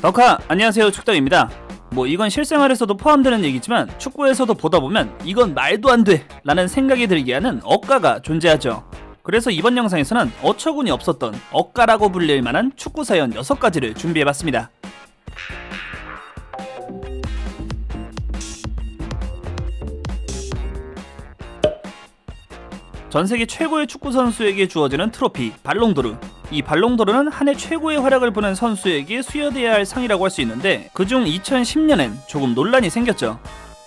덕하, 안녕하세요. 축덕입니다. 이건 실생활에서도 포함되는 얘기지만 축구에서도 보다 보면 이건 말도 안 돼! 라는 생각이 들게 하는 억가가 존재하죠. 그래서 이번 영상에서는 어처구니 없었던 억가라고 불릴 만한 축구 사연 6가지를 준비해봤습니다. 전세계 최고의 축구 선수에게 주어지는 트로피 발롱도르. 이 발롱도르는 한 해 최고의 활약을 보낸 선수에게 수여돼야 할 상이라고 할 수 있는데, 그중 2010년엔 조금 논란이 생겼죠.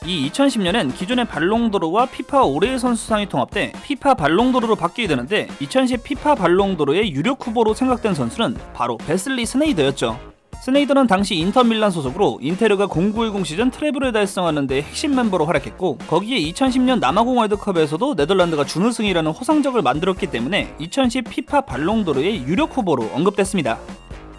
이 2010년엔 기존의 발롱도르와 피파 올해의 선수상이 통합돼 피파 발롱도르로 바뀌게 되는데, 2010 피파 발롱도르의 유력 후보로 생각된 선수는 바로 베슬리 스네이더였죠. 스네이더는 당시 인터밀란 소속으로 인테르가 0910 시즌 트래블을 달성하는 데 핵심 멤버로 활약했고, 거기에 2010년 남아공 월드컵에서도 네덜란드가 준우승이라는 호성적을 만들었기 때문에 2010 피파 발롱도르의 유력 후보로 언급됐습니다.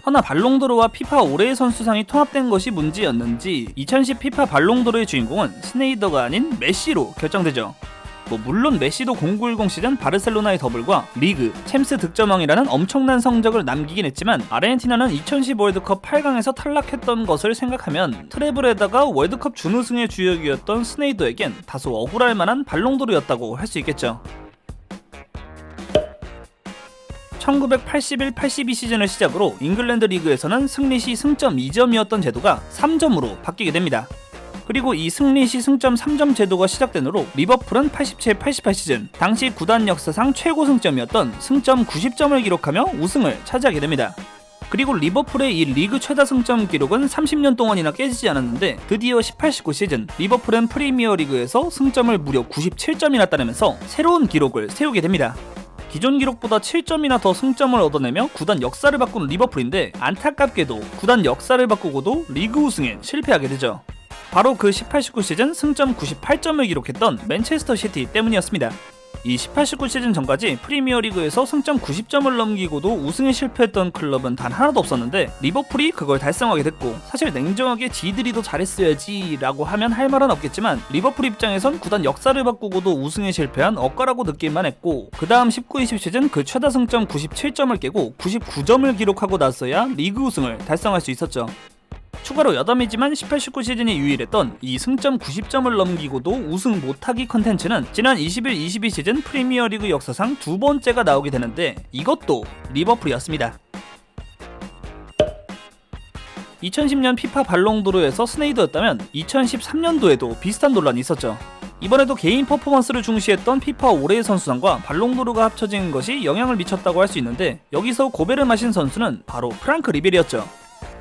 허나 발롱도르와 피파 올해의 선수상이 통합된 것이 문제였는지 2010 피파 발롱도르의 주인공은 스네이더가 아닌 메시로 결정되죠. 물론 메시도 0910 시즌 바르셀로나의 더블과 리그, 챔스 득점왕이라는 엄청난 성적을 남기긴 했지만, 아르헨티나는 2010 월드컵 8강에서 탈락했던 것을 생각하면 트래블에다가 월드컵 준우승의 주역이었던 스네이더에겐 다소 억울할 만한 발롱도르였다고 할 수 있겠죠. 1981-82 시즌을 시작으로 잉글랜드 리그에서는 승리시 승점 2점이었던 제도가 3점으로 바뀌게 됩니다. 그리고 이 승리시 승점 3점 제도가 시작된 후로 리버풀은 87-88 시즌 당시 구단 역사상 최고 승점이었던 승점 90점을 기록하며 우승을 차지하게 됩니다. 그리고 리버풀의 이 리그 최다 승점 기록은 30년 동안이나 깨지지 않았는데, 드디어 18-19 시즌 리버풀은 프리미어리그에서 승점을 무려 97점이나 따내면서 새로운 기록을 세우게 됩니다. 기존 기록보다 7점이나 더 승점을 얻어내며 구단 역사를 바꾼 리버풀인데, 안타깝게도 구단 역사를 바꾸고도 리그 우승에 실패하게 되죠. 바로 그 18-19 시즌 승점 98점을 기록했던 맨체스터 시티 때문이었습니다. 이 18-19 시즌 전까지 프리미어리그에서 승점 90점을 넘기고도 우승에 실패했던 클럽은 단 하나도 없었는데, 리버풀이 그걸 달성하게 됐고, 사실 냉정하게 지들이 더 잘했어야지 라고 하면 할 말은 없겠지만, 리버풀 입장에선 구단 역사를 바꾸고도 우승에 실패한 억가라고 느낄만 했고, 그 다음 19-20 시즌 그 최다 승점 97점을 깨고 99점을 기록하고 나서야 리그 우승을 달성할 수 있었죠. 추가로 여담이지만 18-19 시즌이 유일했던 이 승점 90점을 넘기고도 우승 못하기 컨텐츠는 지난 21-22 시즌 프리미어리그 역사상 두 번째가 나오게 되는데, 이것도 리버풀이었습니다. 2010년 피파 발롱도르에서 스네이더였다면 2013년도에도 비슷한 논란이 있었죠. 이번에도 개인 퍼포먼스를 중시했던 피파 올해의 선수상과 발롱도르가 합쳐진 것이 영향을 미쳤다고 할 수 있는데, 여기서 고배를 마신 선수는 바로 프랑크 리베리였죠.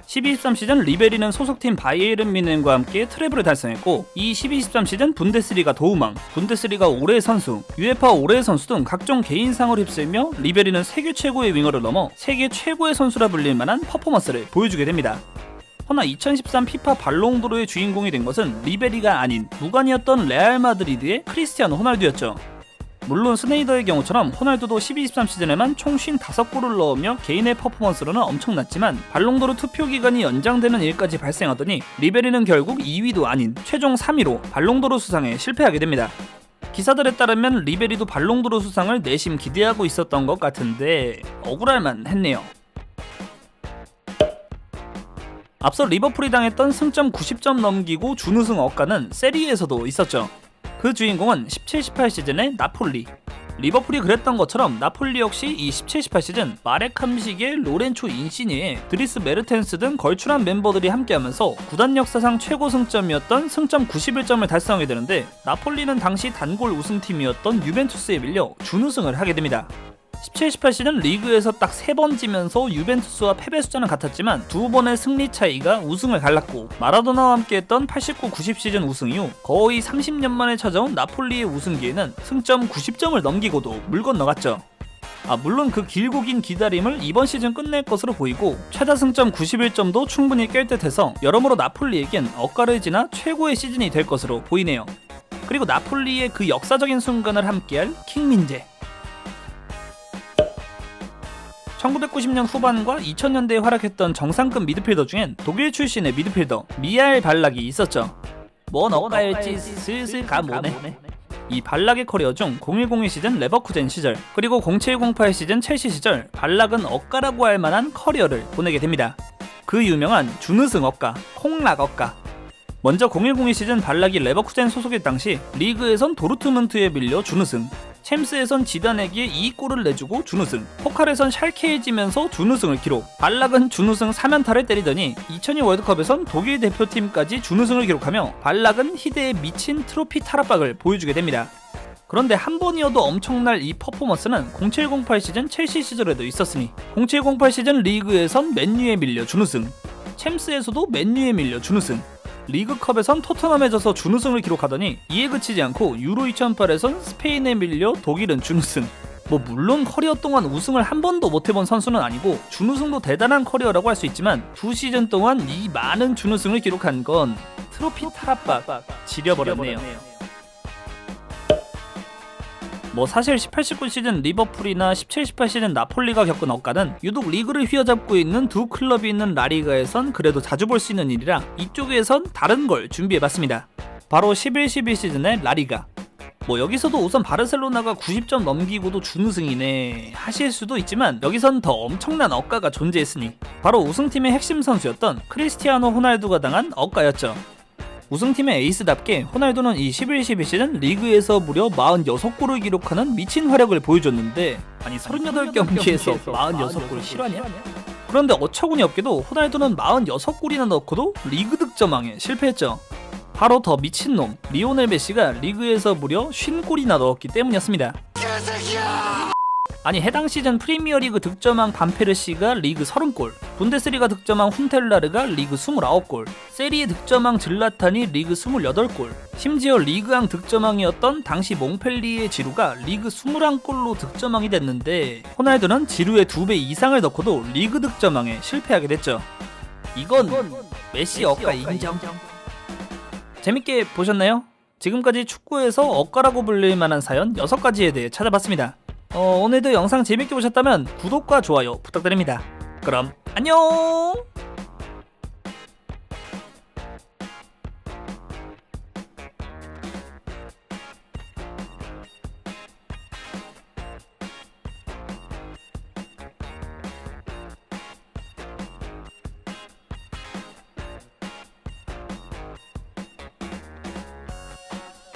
12-13 시즌 리베리는 소속팀 바이에른 뮌헨과 함께 트래블을 달성했고, 이 12-13 시즌 분데스리가 도우망, 분데스리가 올해의 선수, UEFA 올해의 선수 등 각종 개인상을 휩쓸며 리베리는 세계 최고의 윙어를 넘어 세계 최고의 선수라 불릴 만한 퍼포먼스를 보여주게 됩니다. 허나 2013 피파 발롱도르의 주인공이 된 것은 리베리가 아닌 무관이었던 레알 마드리드의 크리스티아노 호날두였죠. 물론 스네이더의 경우처럼 호날두도 12-13 시즌에만 총 55골을 넣으며 개인의 퍼포먼스로는 엄청났지만, 발롱도르 투표 기간이 연장되는 일까지 발생하더니 리베리는 결국 2위도 아닌 최종 3위로 발롱도르 수상에 실패하게 됩니다. 기사들에 따르면 리베리도 발롱도르 수상을 내심 기대하고 있었던 것 같은데 억울할만 했네요. 앞서 리버풀이 당했던 승점 90점 넘기고 준우승 억가는 세리에에서도 있었죠. 그 주인공은 17-18 시즌의 나폴리. 리버풀이 그랬던 것처럼 나폴리 역시 이 17-18 시즌 마렉 함식의 로렌초 인시니에 드리스 메르텐스 등 걸출한 멤버들이 함께하면서 구단 역사상 최고 승점이었던 승점 91점을 달성하게 되는데, 나폴리는 당시 단골 우승팀이었던 유벤투스에 밀려 준우승을 하게 됩니다. 17-18 시즌 리그에서 딱 3번 지면서 유벤투스와 패배 숫자는 같았지만 2번의 승리 차이가 우승을 갈랐고, 마라도나와 함께했던 89-90 시즌 우승 이후 거의 30년 만에 찾아온 나폴리의 우승기에는 승점 90점을 넘기고도 물 건너갔죠. 물론 그 길고 긴 기다림을 이번 시즌 끝낼 것으로 보이고, 최다 승점 91점도 충분히 깰 듯해서 여러모로 나폴리에겐 억가를 지나 최고의 시즌이 될 것으로 보이네요. 그리고 나폴리의 그 역사적인 순간을 함께할 킹민재. 1990년 후반과 2000년대에 활약했던 정상급 미드필더 중엔 독일 출신의 미드필더 미알 발락이 있었죠. 뭔 억가일지 슬슬 감오네. 이 발락의 커리어 중 01-02 시즌 레버쿠젠 시절, 그리고 07-08 시즌 첼시 시절 발락은 억가라고 할 만한 커리어를 보내게 됩니다. 그 유명한 준우승 억가, 콩락 억가. 먼저 0102 시즌 발락이 레버쿠젠 소속일 당시 리그에선 도르트문트에 밀려 준우승, 챔스에선 지단에게 2골을 내주고 준우승, 포칼에선 샬케에 지면서 준우승을 기록. 발락은 준우승 3연타를 때리더니 2002 월드컵에선 독일 대표팀까지 준우승을 기록하며 발락은 희대에 미친 트로피 타락박을 보여주게 됩니다. 그런데 한 번이어도 엄청날 이 퍼포먼스는 0708 시즌 첼시 시절에도 있었으니 0708 시즌 리그에선 맨유에 밀려 준우승, 챔스에서도 맨유에 밀려 준우승, 리그컵에선 토트넘에 져서 준우승을 기록하더니 이에 그치지 않고 유로 2008에선 스페인에 밀려 독일은 준우승. 물론 커리어 동안 우승을 한 번도 못해본 선수는 아니고 준우승도 대단한 커리어라고 할 수 있지만 2시즌 동안 이 많은 준우승을 기록한 건 트로피 타락박 지려버렸네요. 사실 18-19 시즌 리버풀이나 17-18 시즌 나폴리가 겪은 억가는 유독 리그를 휘어잡고 있는 두 클럽이 있는 라리가에선 그래도 자주 볼 수 있는 일이라 이쪽에선 다른 걸 준비해봤습니다. 바로 11-12 시즌의 라리가. 여기서도 우선 바르셀로나가 90점 넘기고도 준우승이네 하실 수도 있지만 여기선 더 엄청난 억가가 존재했으니 바로 우승팀의 핵심 선수였던 크리스티아노 호날두가 당한 억가였죠. 우승팀의 에이스답게 호날두는 이 11-12 시즌 리그에서 무려 46골을 기록하는 미친 활약을 보여줬는데 아니 38경기에서 46골 실화냐? 그런데 어처구니 없게도 호날두는 46골이나 넣고도 리그 득점왕에 실패했죠. 바로 더 미친놈 리오넬 메시가 리그에서 무려 50골이나 넣었기 때문이었습니다. 아니 해당 시즌 프리미어리그 득점왕 반페르시가 리그 30골, 분데스리가 득점왕 훈텔라르가 리그 29골, 세리에 득점왕 질라탄이 리그 28골, 심지어 리그왕 득점왕이었던 당시 몽펠리에 지루가 리그 21골로 득점왕이 됐는데 호날두는 지루의 2배 이상을 넣고도 리그 득점왕에 실패하게 됐죠. 이건 메시 억가 인정. 재밌게 보셨나요? 지금까지 축구에서 억가라고 불릴 만한 사연 6가지에 대해 찾아봤습니다. 오늘도 영상 재밌게 보셨다면 구독과 좋아요 부탁드립니다. 그럼 안녕!